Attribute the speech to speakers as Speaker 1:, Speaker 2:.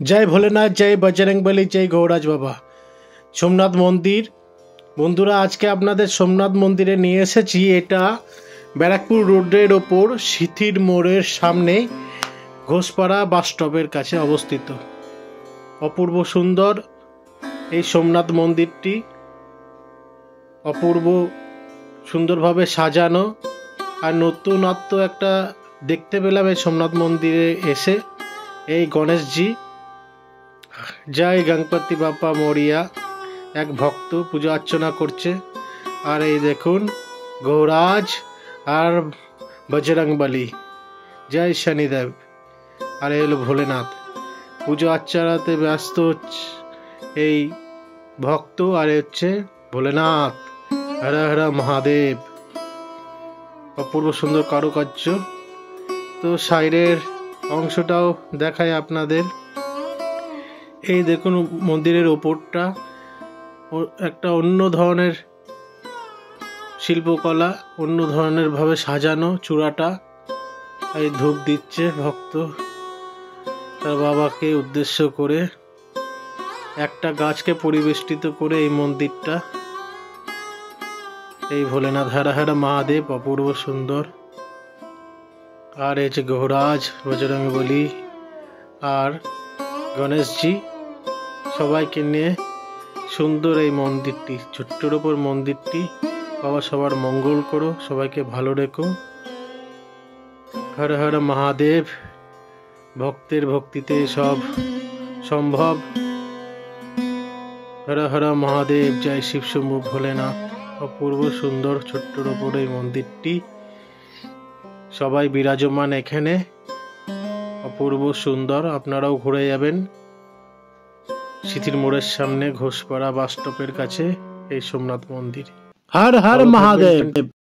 Speaker 1: जय भोलेनाथ, जय बजरंगबली, जय गौराज बाबा। सोमनाथ मंदिर बंधुरा आज के आपनादेर सोमनाथ मंदिरे निये एसेछि। एटा बैराकपुर रोडेर ओपर सिथिर मोड़ेर सामने घोषपाड़ा बास स्टपेर काछे अवस्थित। अपूर्व सुंदर এই সোমনাথ মন্দিরটি অপূর্ব সুন্দরভাবে সাজানো আর নতুনত্ব একটা দেখতে পেলাম এই সোমনাথ মন্দিরে এসে। এই গণেশজি জয় গণপতি বাপ্পা মরিয়া এক ভক্ত পূজা অর্চনা করছে। আর এই দেখুন গৌরাজ আর বজরংবলী জয় শনিদেব। আর এই হলো ভোলেনাথ পূজা অর্চনাতে ব্যস্ত এই ভক্ত। আর হচ্ছে ভোলেনাথ, হর হর মহাদেব। অপূর্ব সুন্দর কারুকার্য। তো সাইডের অংশটাও দেখায় আপনাদের। এই দেখুন মন্দিরের ওপরটা একটা অন্য ধরনের শিল্পকলা, অন্য ধরনের ভাবে সাজানো। চূড়াটা এই ধূপ দিচ্ছে ভক্ত তার বাবাকে উদ্দেশ্য করে। একটা গাছকে পরিবেষ্টিত করে এই মন্দিরটা। এই ভোলেনাথ হর হর মহাদেব অপূর্ব সুন্দর। আর এই যে গৌরাজ, বজরংবলী আর গণেশজি সবাইকে নিয়ে সুন্দর এই মন্দিরটি, ছোট্টর ওপর মন্দিরটি। বাবা সবার মঙ্গল করো, সবাইকে ভালো রেখো। হর হর মহাদেব। ভক্তের ভক্তিতে সব সম্ভব। হর হর মহাদেব, জয় শিব শম্ভু ভোলেনাথ। অপূর্ব সুন্দর ছোট্টর ওপর এই মন্দিরটি, সবাই বিরাজমান এখানে। অপূর্ব সুন্দর। আপনারাও ঘুরে যাবেন সিথির মোড়ের সামনে ঘোষপাড়া বাস স্টপের কাছে এই সোমনাথ মন্দির। হর হর মহাদেব।